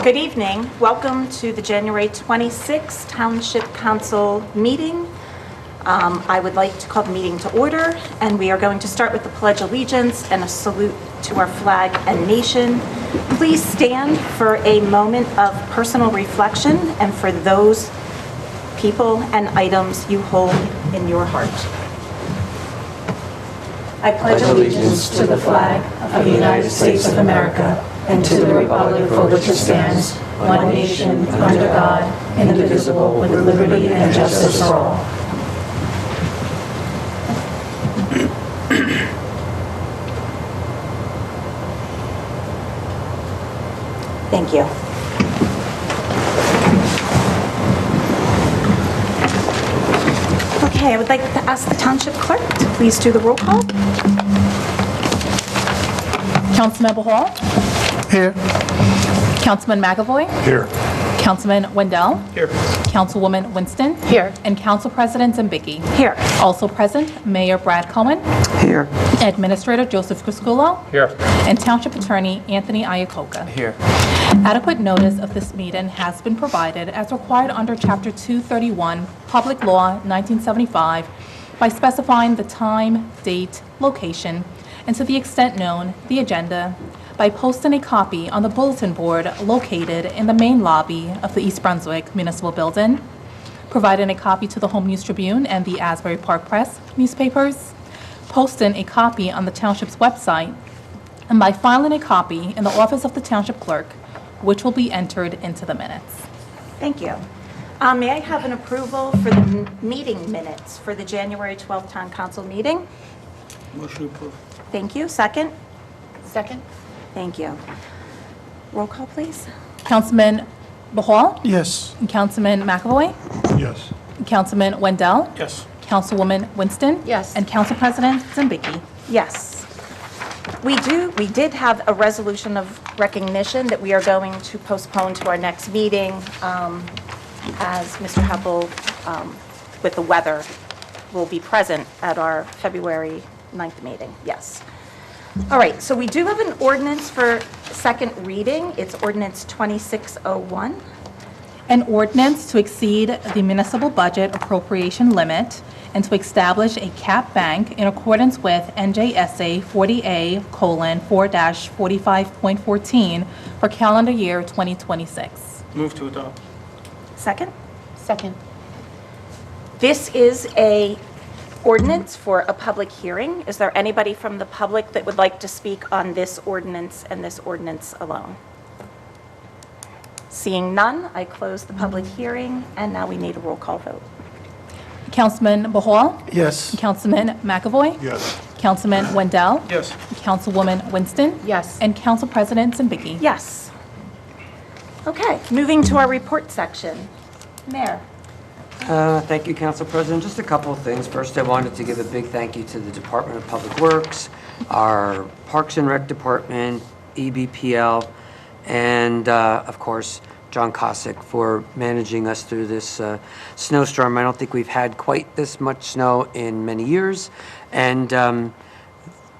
Good evening. Welcome to the January 26th Township Council meeting. I would like to call the meeting to order, and we are going to start with the Pledge of Allegiance and a salute to our flag and nation. Please stand for a moment of personal reflection and for those people and items you hold in your heart. I pledge allegiance to the flag of the United States of America and to the republic for which it stands, one nation, under God, indivisible, with liberty and justice for all. Thank you. Okay, I would like to ask the Township Clerk to please do the roll call. Councilmember Hall? Here. Councilman McAvoy? Here. Councilman Wendell? Here. Councilwoman Winston? Here. And Council President Zimbicky? Here. Also present, Mayor Brad Cohen? Here. Administrator Joseph Crisculo? Here. And Township Attorney Anthony Iacoca? Here. Adequate notice of this meeting has been provided as required under Chapter 231, Public Law 1975, by specifying the time, date, location, and to the extent known, the agenda, by posting a copy on the bulletin board located in the main lobby of the East Brunswick Municipal Building, providing a copy to the Home News Tribune and the Asbury Park Press newspapers, posting a copy on the Township's website, and by filing a copy in the office of the Township Clerk, which will be entered into the minutes. Thank you. May I have an approval for the meeting minutes for the January 12th Town Council meeting? Motion approved. Thank you. Second? Second. Thank you. Roll call, please. Councilman Bahal? Yes. Councilman McAvoy? Yes. Councilman Wendell? Yes. Councilwoman Winston? Yes. And Council President Zimbicky? Yes. We did have a resolution of recognition that we are going to postpone to our next meeting as Mr. Heppel, with the weather, will be present at our February 9th meeting. Yes. All right, so we do have an ordinance for second reading. It's ordinance 2601. An ordinance to exceed the municipal budget appropriation limit and to establish a cap bank in accordance with NJSA 40A:4-45.14 for calendar year 2026. Move to adopt. Second? Second. This is a ordinance for a public hearing. Is there anybody from the public that would like to speak on this ordinance and this ordinance alone? Seeing none, I close the public hearing, and now we need a roll call vote. Councilman Bahal? Yes. Councilman McAvoy? Yes. Councilman Wendell? Yes. Councilwoman Winston? Yes. And Council President Zimbicky? Yes. Okay, moving to our report section. Mayor. Thank you, Council President. Just a couple of things. First, I wanted to give a big thank you to the Department of Public Works, our Parks and Rec Department, EBPL, and of course, John Cossack for managing us through this snowstorm. I don't think we've had quite this much snow in many years, and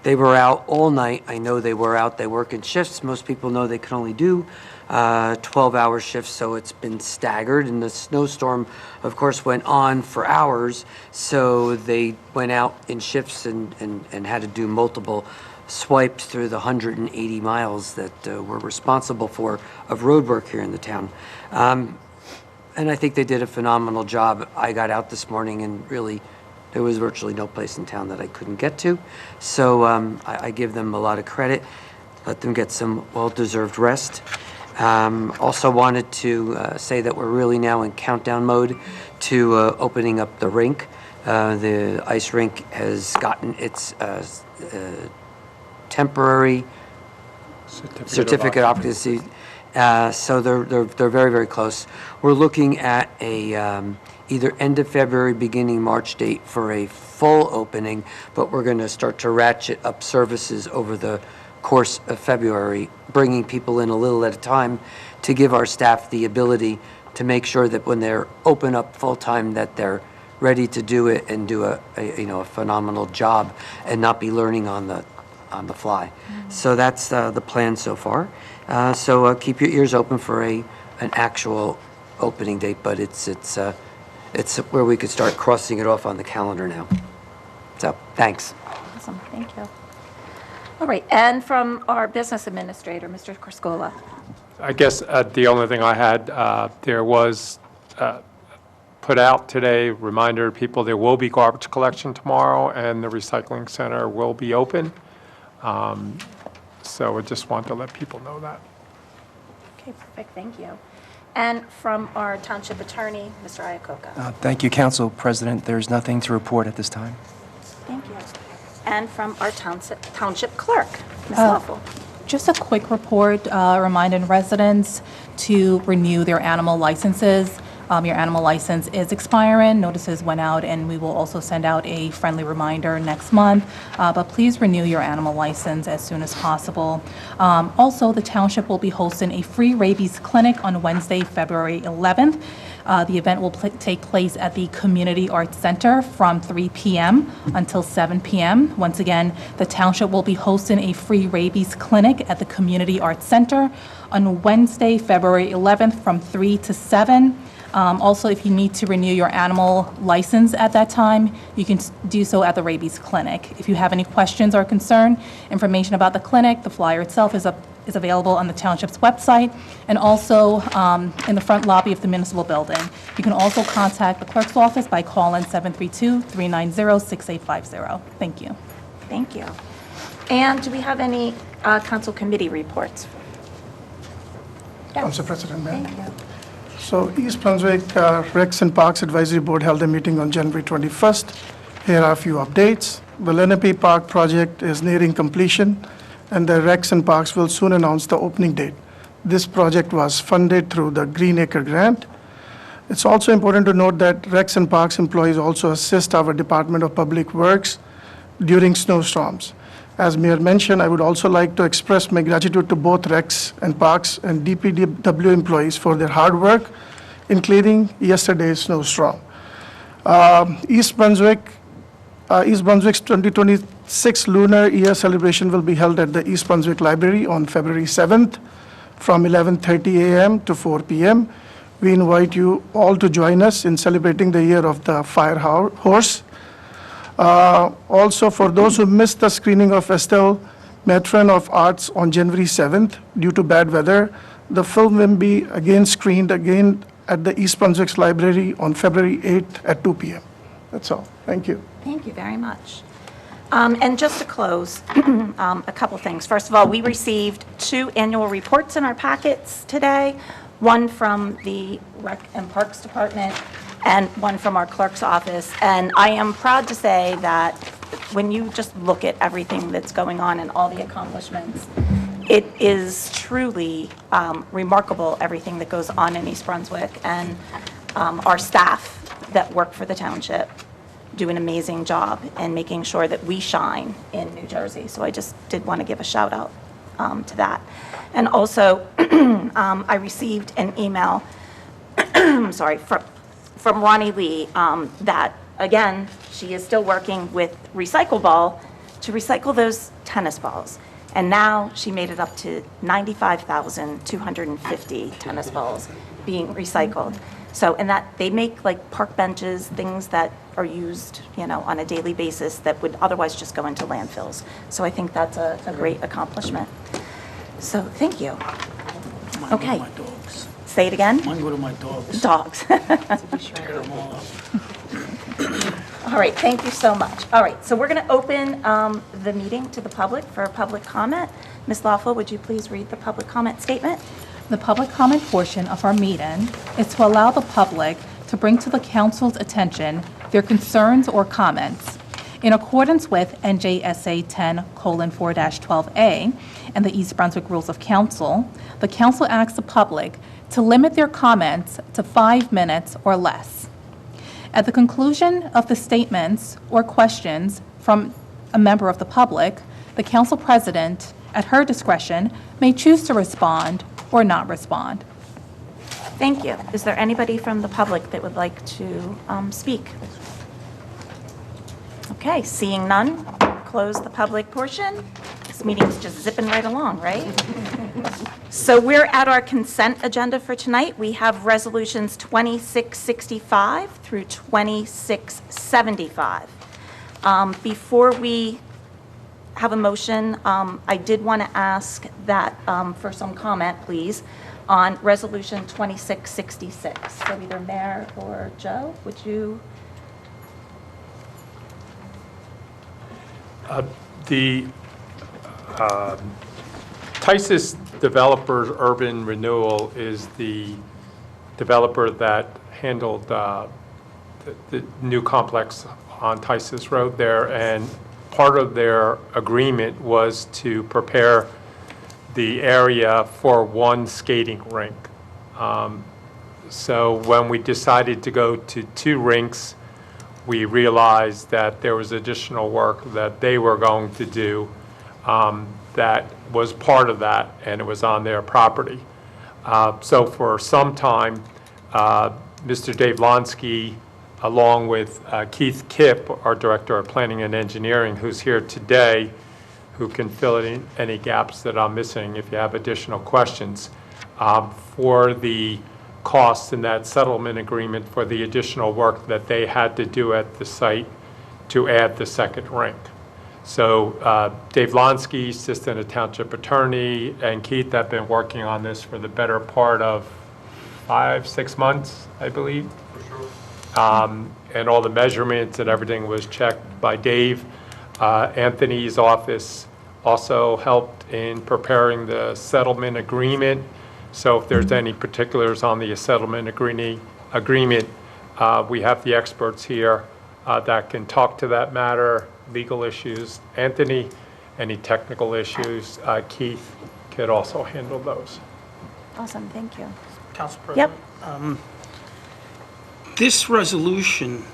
they were out all night. I know they were out. They work in shifts. Most people know they can only do 12-hour shifts, so it's been staggered. And the snowstorm, of course, went on for hours, so they went out in shifts and had to do multiple swipes through the 180 miles that we're responsible for of road work here in the town. And I think they did a phenomenal job. I got out this morning and really there was virtually no place in town that I couldn't get to. So I give them a lot of credit. Let them get some well-deserved rest. Also wanted to say that we're really now in countdown mode to opening up the rink. The ice rink has gotten its temporary certificate of occupancy. So they're very, very close. We're looking at a either end of February, beginning March date for a full opening, but we're going to start to ratchet up services over the course of February, bringing people in a little at a time to give our staff the ability to make sure that when they're open up full-time that they're ready to do it and do a phenomenal job and not be learning on the on the fly. So that's the plan so far. So keep your ears open for an actual opening date, but it's where we could start crossing it off on the calendar now. So, thanks. Awesome, thank you. All right, and from our business administrator, Mr. Criscola. I guess the only thing I had, there was put out today, reminder to people, there will be garbage collection tomorrow, and the recycling center will be open. So I just want to let people know that. Okay, perfect, thank you. And from our township attorney, Mr. Iacocca. Thank you, Council President. There's nothing to report at this time. Thank you. And from our township clerk, Ms. Lawful. Just a quick report reminding residents to renew their animal licenses. Your animal license is expiring. Notices went out, and we will also send out a friendly reminder next month. But please renew your animal license as soon as possible. Also, the township will be hosting a free rabies clinic on Wednesday, February 11th. The event will take place at the Community Arts Center from 3 p.m. until 7 p.m. Once again, the township will be hosting a free rabies clinic at the Community Arts Center on Wednesday, February 11th from 3 to 7. Also, if you need to renew your animal license at that time, you can do so at the rabies clinic. If you have any questions or concern, information about the clinic, the flyer itself is available on the township's website and also in the front lobby of the municipal building. You can also contact the clerk's office by calling 732-390-6850. Thank you. Thank you. And do we have any council committee reports? Council President, ma'am. Thank you. So East Brunswick Recs and Parks Advisory Board held a meeting on January 21st. Here are a few updates. The Lenape Park project is nearing completion, and the Recs and Parks will soon announce the opening date. This project was funded through the Green Acre Grant. It's also important to note that Recs and Parks employees also assist our Department of Public Works during snowstorms. As Mayor mentioned, I would also like to express my gratitude to both Recs and Parks and DPW employees for their hard work, including yesterday's snowstorm. East Brunswick's 2026 Lunar Year celebration will be held at the East Brunswick Library on February 7th from 11:30 a.m. to 4 p.m. We invite you all to join us in celebrating the year of the fire horse. Also, for those who missed the screening of Estelle, Matron of Arts on January 7th due to bad weather, the film will be again screened again at the East Brunswick Library on February 8th at 2 p.m. That's all. Thank you. Thank you very much. And just to close, a couple things. First of all, we received 2 annual reports in our packets today, one from the Rec and Parks Department and one from our clerk's office. And I am proud to say that when you just look at everything that's going on and all the accomplishments, it is truly remarkable, everything that goes on in East Brunswick. And our staff that work for the township do an amazing job in making sure that we shine in New Jersey. So I just did want to give a shout out to that. And also, I received an email, sorry, from Ronnie Lee, that, again, she is still working with Recycle Ball to recycle those tennis balls. And now she made it up to 95,250 tennis balls being recycled. So, and that, they make like park benches, things that are used, you know, on a daily basis that would otherwise just go into landfills. So I think that's a great accomplishment. So, thank you. Okay. My dogs. Say it again? Mine go to my dogs. Dogs. Tear them all up. All right, thank you so much. All right, so we're going to open the meeting to the public for public comment. Ms. Lawful, would you please read the public comment statement? The public comment portion of our meeting is to allow the public to bring to the council's attention their concerns or comments. In accordance with NJSA 10:4-12A and the East Brunswick Rules of Council, the council asks the public to limit their comments to 5 minutes or less. At the conclusion of the statements or questions from a member of the public, the council president, at her discretion, may choose to respond or not respond. Thank you. Is there anybody from the public that would like to speak? Okay, seeing none, close the public portion. This meeting's just zipping right along, right? So we're at our consent agenda for tonight. We have resolutions 2665 through 2675. Before we have a motion, I did want to ask that for some comment, please, on resolution 2666. So either Mayor or Joe, would you? The Tisus Developers Urban Renewal is the developer that handled the new complex on Tisus Road there, and part of their agreement was to prepare the area for one skating rink. So when we decided to go to 2 rinks, we realized that there was additional work that they were going to do that was part of that, and it was on their property. So for some time, Mr. Dave Lonsky, along with Keith Kipp, our Director of Planning and Engineering, who's here today, who can fill in any gaps that I'm missing if you have additional questions, for the costs in that settlement agreement for the additional work that they had to do at the site to add the second rink. So Dave Lonsky, Assistant Township Attorney, and Keith have been working on this for the better part of 5-6 months, I believe. For sure. And all the measurements and everything was checked by Dave. Anthony's office also helped in preparing the settlement agreement. So if there's any particulars on the settlement agreement, we have the experts here that can talk to that matter, legal issues. Anthony, any technical issues, Keith could also handle those. Awesome, thank you. Council President? Yep. This resolution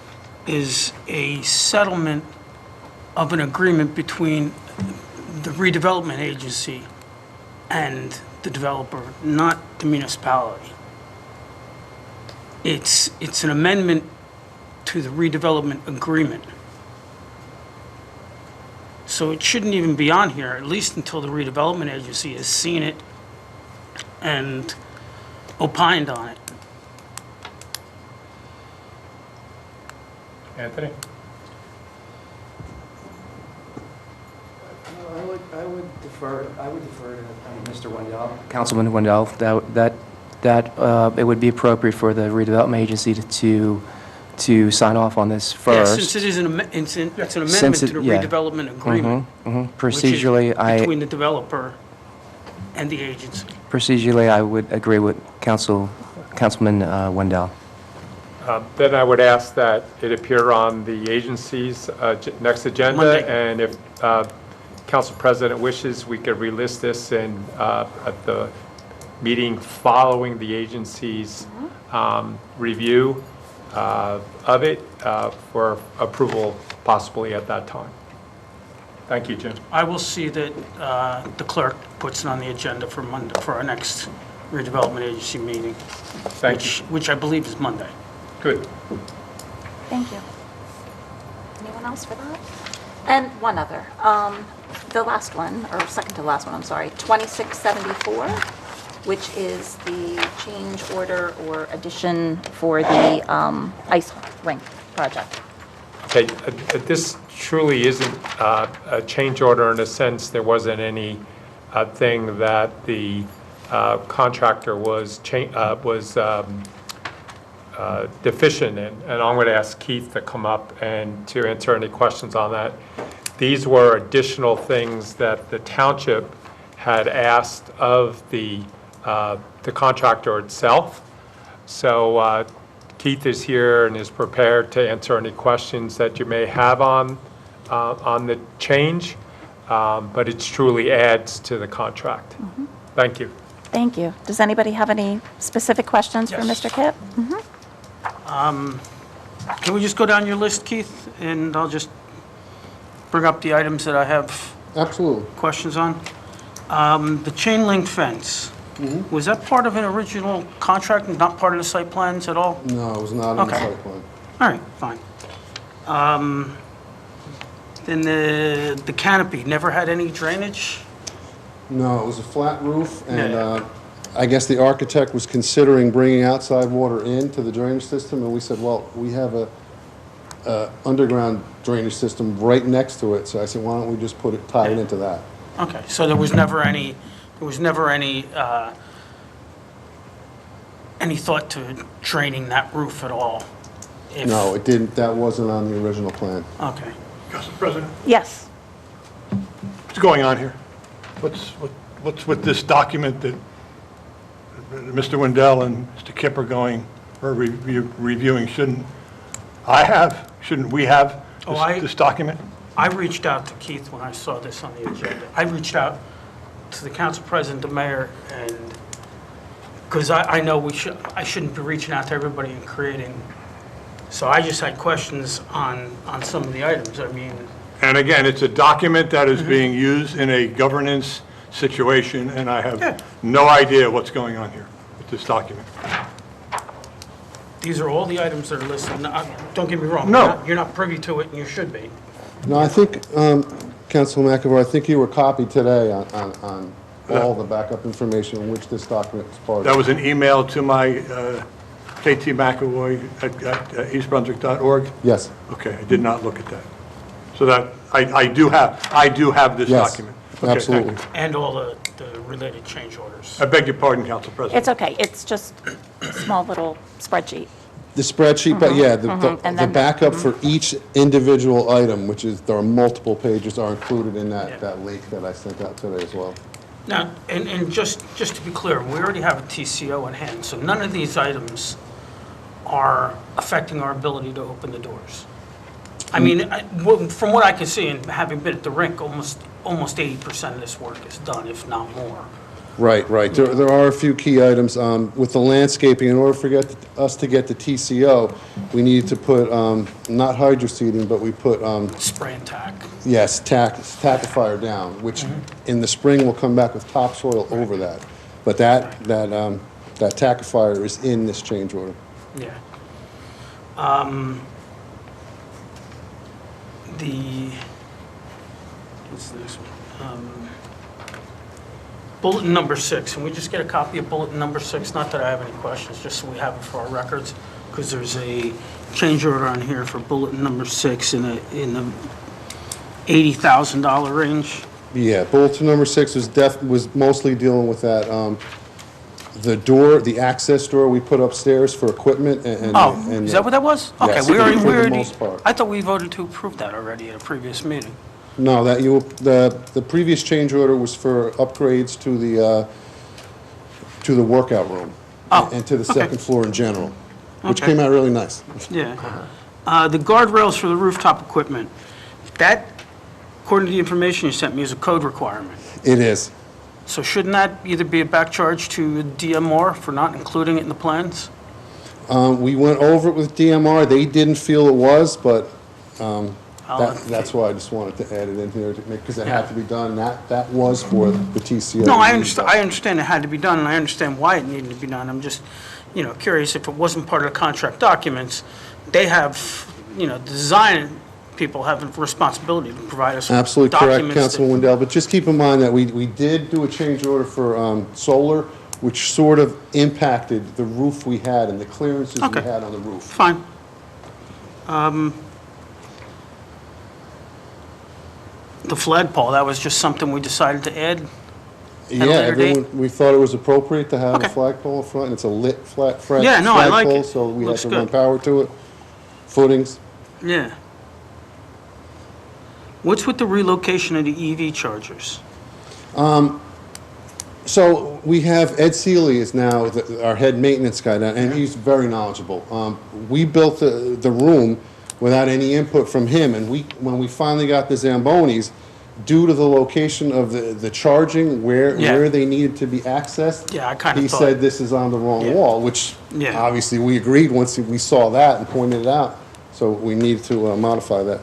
is a settlement of an agreement between the redevelopment agency and the developer, not the municipality. It's an amendment to the redevelopment agreement. So it shouldn't even be on here, at least until the redevelopment agency has seen it and opined on it. Anthony? I would defer to Mr. Wendell, Councilman Wendell, that it would be appropriate for the redevelopment agency to sign off on this Yeah, first. since it is an amendment to the yeah. redevelopment agreement. Procedurally, which is between the developer and the agency. Procedurally, I would agree with Councilman Wendell. Then I would ask that it appear on the agency's next agenda, Monday. and if Council President wishes, we could relist this at the meeting following the agency's review of it for approval possibly at that time. Thank you, Jim. I will see that the clerk puts it on the agenda for Monday, for our next redevelopment agency meeting. Thank you. Which I believe is Monday. Good. Thank you. Anyone else for that? And one other, the last one, or second to last one, I'm sorry, 2674, which is the change order or addition for the ice rink project. Okay, this truly isn't a change order in a sense. There wasn't any thing that the contractor was deficient in, and I'm going to ask Keith to come up and to answer any questions on that. These were additional things that the township had asked of the contractor itself. So Keith is here and is prepared to answer any questions that you may have on the change, but it truly adds to the contract. Mm-hmm. Thank you. Thank you. Does anybody have any specific questions for Yes. Mr. Kipp? Can we just go down your list, Keith, and I'll just bring up the items that I have Absolutely. questions on? The chain link fence, was that part of an original contract and not part of the site plans at all? No, it was not in the Okay. site plan. All right, fine. Then the canopy never had any drainage? No, it was a flat roof, and Yeah. I guess the architect was considering bringing outside water into the drainage system, and we said, well, we have a underground drainage system right next to it, so I said, why don't we just tie it into that? Okay, so there was never any thought to draining that roof at all? If- No, it didn't, that wasn't on the original plan. Okay. Council President, Yes. what's going on here? What's with this document that Mr. Wendell and Mr. Kipp are going, or reviewing? Shouldn't we have this document? I reached out to Keith when I saw this on the agenda. I reached out to the council president, the mayor, and, because I know I shouldn't be reaching out to everybody and creating, so I just had questions on some of the items. I mean, And again, it's a document that is being used in a governance situation, and I Yeah. have no idea what's going on here with this document. these are all the items that are listed. Now, don't get me wrong. No. You're not privy to it, and you should be. No, I think, Councilman McAvoy, I think you were copied today on all the backup information in which this document was part of. That was an email to my KT McAvoy at eastbrunswick.org? Yes, Okay, I did not look at that. So that, I do have this yes, document. Okay, thank absolutely. you. And all the related change orders. I beg your pardon, Council President. It's okay. It's just a small little spreadsheet. The spreadsheet, but yeah, And the then- backup for each individual item, which is, there are multiple pages, are included in Yeah. that link that I sent out today as well. Now, and just to be clear, we already have a TCO in hand, so none of these items are affecting our ability to open the doors. I mean, from what I can see, and having been at the rink, almost 80% of this work is done, if not more. Right, right. There are a few key items. With the landscaping, in order for us to get the TCO, we needed to put, not hydro seeding, but we put, Spray and tack. yes, tackifier down, which in the spring will come back with topsoil over that. But that tackifier is in this change order. Yeah. What's the next one? Bulletin number 6, can we just get a copy of bulletin number 6? Not that I have any questions, just so we have it for our records, because there's a change order on here for bulletin number 6 in the $80,000 range. Yeah, bulletin number 6 was mostly dealing with that, the door, the access door we put upstairs for equipment and. Oh, and- is that what that was? Okay, Yes, we already, for the most part. I thought we voted to approve that already at a previous meeting. No, the previous change order was for upgrades to the workout room. Oh, And to the okay. second floor in general, which Okay. came out really nice. Yeah. The guardrails for the rooftop equipment, that, according to the information you sent me, is a code requirement. It is. So shouldn't that either be a back charge to DMR for not including it in the plans? We went over it with DMR. They didn't feel it was, but I'll- that's why I just wanted to add it in here to make, because it had to be done. That was for the TCO. No, I understand it had to be done, and I understand why it needed to be done. I'm just, curious if it wasn't part of the contract documents. They have, the design people have a responsibility to provide us with Absolutely correct, documents that- Councilman Wendell, but just keep in mind that we did do a change order for solar, which sort of impacted the roof we had and the clearances we Okay. had on the roof. Fine. The flagpole, that was just something we decided to add? Yeah, later date? everyone, we thought it was appropriate to have a Okay. flagpole in front, and it's a lit flagpole. Yeah, no, I like it. So we had Looks to run good. power to it, footings. Yeah. What's with the relocation of the EV chargers? So we have Ed Seeley is now our head maintenance guy, now, and he's very knowledgeable. We built the room without any input from him, and when we finally got the Zambonis, due to the location of the charging, Yeah. where they needed to be accessed, Yeah, I kinda he thought- said this is on the wrong Yeah. wall, which Yeah. obviously we agreed once we saw that and pointed it out. So we need to modify that.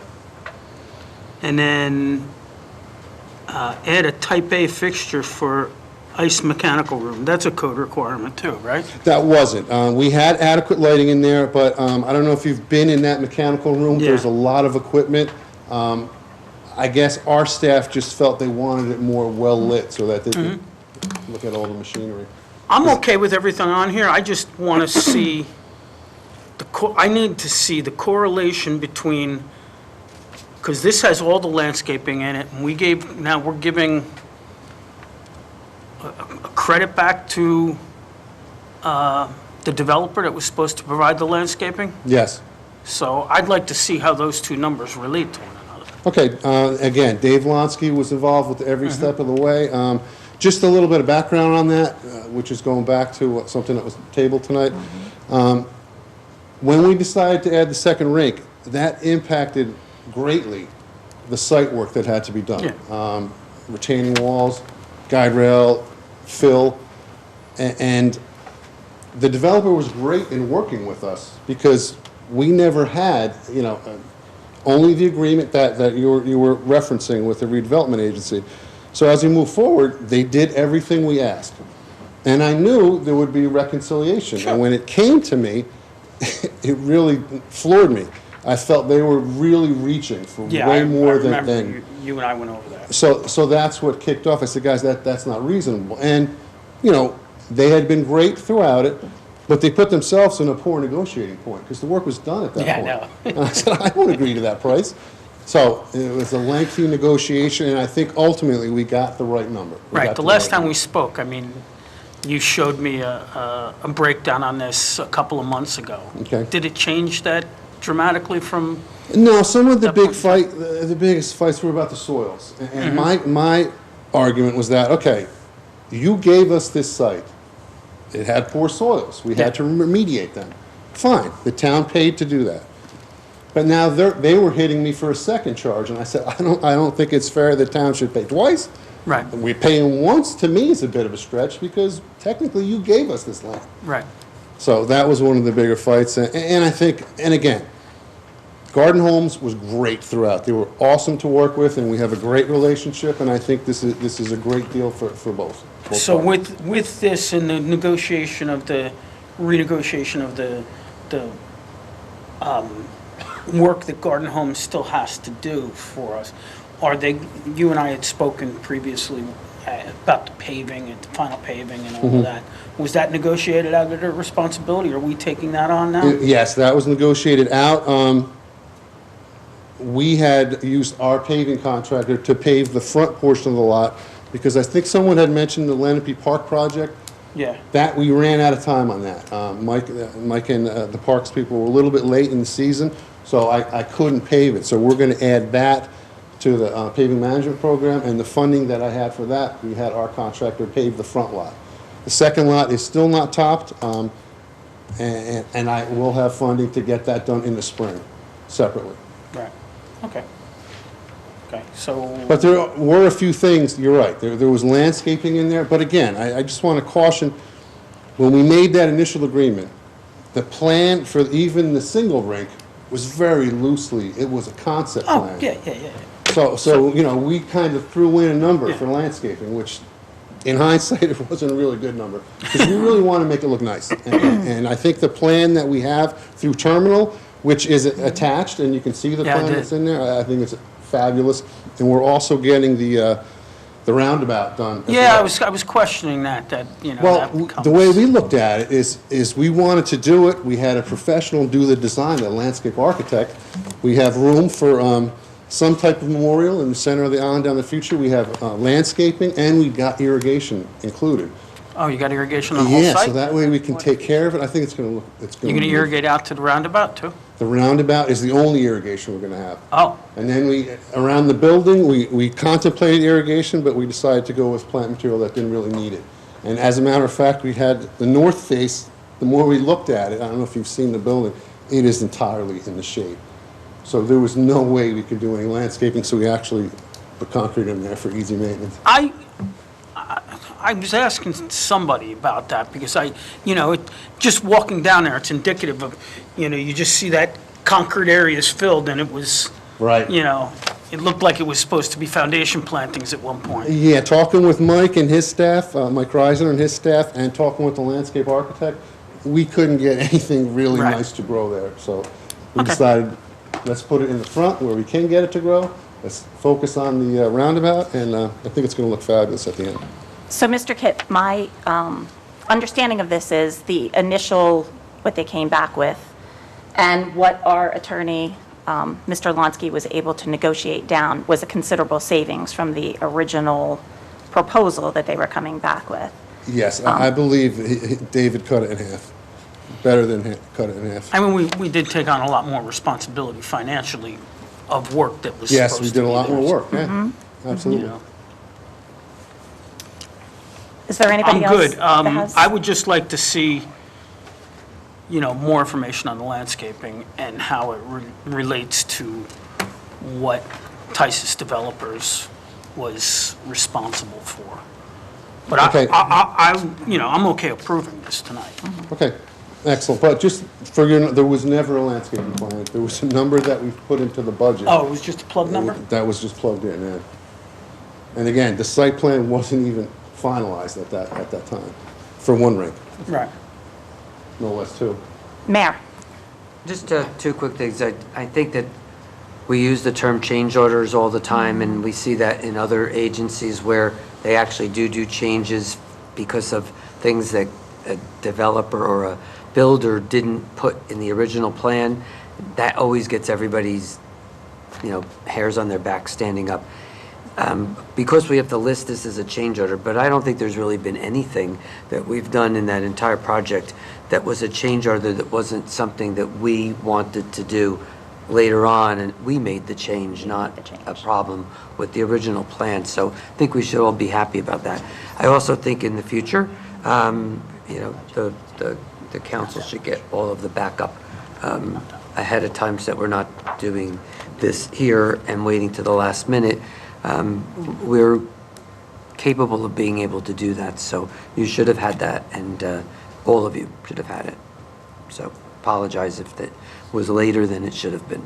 And then add a type A fixture for ice mechanical room. That's a code requirement too, right? That wasn't. We had adequate lighting in there, but I don't know if you've been in that mechanical room. Yeah. There's a lot of equipment. I guess our staff just felt they wanted it more well-lit so that they could look at all the machinery. I'm okay with everything on here, I just want to see, I need to see the correlation between, because this has all the landscaping in it, and now we're giving a credit back to the developer that was supposed to provide the landscaping. Yes. So I'd like to see how those two numbers relate to one another. Okay, again, Dave Lonsky was involved with every step of the way. Just a little bit of background on that, which is going back to something that was tabled tonight. When we decided to add the second rink, that impacted greatly the site work that had to be done. Yeah. Retaining walls, guide rail, fill, and the developer was great in working with us because we never had, only the agreement that you were referencing with the redevelopment agency. So as we move forward, they did everything we asked. And I knew there would be reconciliation. Sure. And when it came to me, it really floored me. I felt they were really reaching for way more I than. remember you and I went over that. So that's what kicked off. I said, guys, that's not reasonable. And, they had been great throughout it, but they put themselves in a poor negotiating point because the work was done at that point. Yeah, I know. And I said, I don't agree to that price. So it was a lengthy negotiation, and I think ultimately we got the right number. Right, the last time we spoke, you showed me a breakdown on this a couple of months ago. Okay. Did it change that dramatically from? No, some of the That the biggest fights were about the soils. And my argument was that, okay, you gave us this site. It had poor soils. We had to remediate them. Fine, the town paid to do that. But now they were hitting me for a second charge, and I said, I don't think it's fair the town should pay twice. Right. We pay them once, to me, is a bit of a stretch, because technically you gave us this land. Right. So that was one of the bigger fights, and I think, and again, Garden Homes was great throughout. They were awesome to work with, and we have a great relationship, and I think this is a great deal for both. So parties. with this and the renegotiation of the work that Garden Homes still has to do for us, you and I had spoken previously about the paving and the final paving and all of that. Was that negotiated out of their responsibility? Are we taking that on now? Yes, that was negotiated out. We had used our paving contractor to pave the front portion of the lot, because I think someone had mentioned the Lenape Park project. Yeah. That, we ran out of time on that. Mike and the Parks people were a little bit late in the season, so I couldn't pave it. So we're going to add that to the paving management program, and the funding that I had for that, we had our contractor pave the front lot. The second lot is still not topped, and I will have funding to get that done in the spring, separately. Right. Okay. Okay, so. But there were a few things, you're right, there was landscaping in there, but again, I just want to caution, when we made that initial agreement, the plan for even the single rink was very loosely, it was a concept plan. Oh, yeah. So we kind of threw in a number for landscaping, which in hindsight, it wasn't a really good number, because we really want to make it look nice. And I think the plan that we have through Terminal, which is attached, and you can see the plan that's in there, I think it's fabulous. And we're also getting the roundabout done. Yeah, I was questioning that Well, that becomes. the way we looked at it is we wanted to do it, we had a professional do the design, a landscape architect. We have room for some type of memorial in the center of the island down the future. We have landscaping, and we got irrigation included. Oh, you got irrigation on the whole Yeah, site? so that way we can take care of it. I think it's going to look, You're going to irrigate out to the roundabout, too? The roundabout is the only irrigation we're going to have. Oh, And then around the building, we contemplated irrigation, but we decided to go with plant material that didn't really need it. And as a matter of fact, we had the north face, the more we looked at it, I don't know if you've seen the building, it is entirely in the shade. So there was no way we could do any landscaping, so we actually put concrete in there for easy maintenance. I was asking somebody about that because just walking down there, it's indicative of, you just see that concrete area is filled and it was, Right. it looked like it was supposed to be foundation plantings at one point. Yeah, talking with Mike and his staff, Mike Reisner and his staff, and talking with the landscape architect, we couldn't get anything really Right. nice to grow there. So we Okay. decided, let's put it in the front where we can get it to grow, let's focus on the roundabout, and I think it's going to look fabulous at the end. So, Mr. Kipp, my understanding of this is the initial, what they came back with, and what our attorney, Mr. Lonsky, was able to negotiate down was a considerable savings from the original proposal that they were coming back with. Yes, I believe David cut it in half, better than cut it in half. I mean, we did take on a lot more responsibility financially of work that was Yes, supposed we to be did a lot more theirs, work, yeah, you absolutely. know. Is there anybody I'm else good. that has? I would just like to see, you know, more information on the landscaping and how it relates to what Tice's Developers was responsible for. But Okay. I'm okay approving this tonight. Okay, excellent, but just for your, there was never a landscaping plan. There was a number that we put into the budget. Oh, it was just a plug number? That was just plugged in, yeah. And again, the site plan wasn't even finalized at that time, for one rink, Right. no less two. Mayor? Just two quick things. I think that we use the term change orders all the time, and we see that in other agencies where they actually do changes because of things that a developer or a builder didn't put in the original plan. That always gets everybody's, hairs on their back standing up. Because we have to list this as a change order, but I don't think there's really been anything that we've done in that entire project that was a change order that wasn't something that we wanted to do later on, and we made the change, not a problem with the original plan. So I think we should all be happy about that. I also think in the future, the council should get all of the backup ahead of time so that we're not doing this here and waiting to the last minute. We're capable of being able to do that, so you should have had that, and all of you should have had it. So apologize if that was later than it should have been.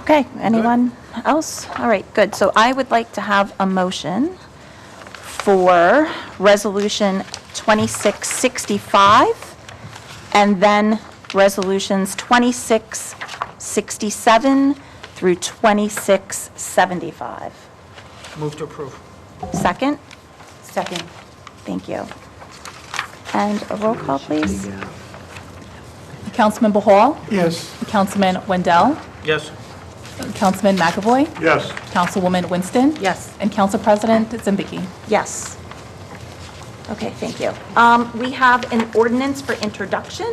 Okay, anyone else? All right, good. So I would like to have a motion for Resolution 2665, and then Resolutions 2667 through 2675. Move to approve. Second? Second. Thank you. And a roll call, please. Councilman Bahal, Yes. Councilman Wendell, Yes. Councilman McAvoy, Yes. Councilwoman Winston. Yes. And Council President Zimbicky. Yes. Okay, thank you. We have an ordinance for introduction,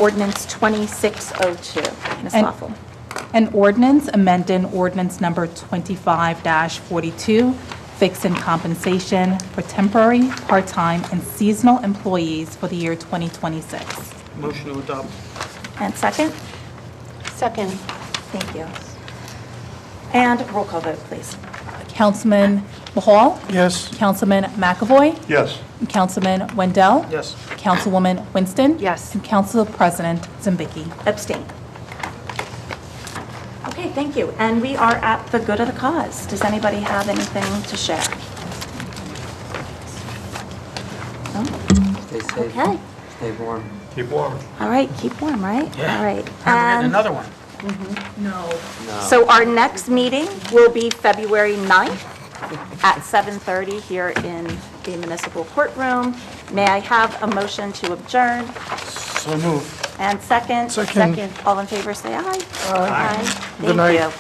ordinance 2602. Ms. And- Loeffel. An ordinance amending ordinance number 25-42, fixing compensation for temporary, part-time, and seasonal employees for the year 2026. Motion to adopt. And second? Second. Thank you. And roll call vote, please. Councilman Bahal, Yes. Councilman McAvoy, Yes. Councilman Wendell, Yes. Councilwoman Winston. Yes. And Council President Zimbicky. Abstain. Okay, thank you. And we are at the good of the cause. Does anybody have anything to share? No? Stay safe. Okay. Stay warm. Keep warm. All right, keep warm, right? Yeah. All right. And And another one. so our next meeting will be February 9th at 7:30 here in the municipal courtroom. May I have a motion to adjourn? So move. And second? Second. All in favor, say aye. Aye. Thank Good night. you.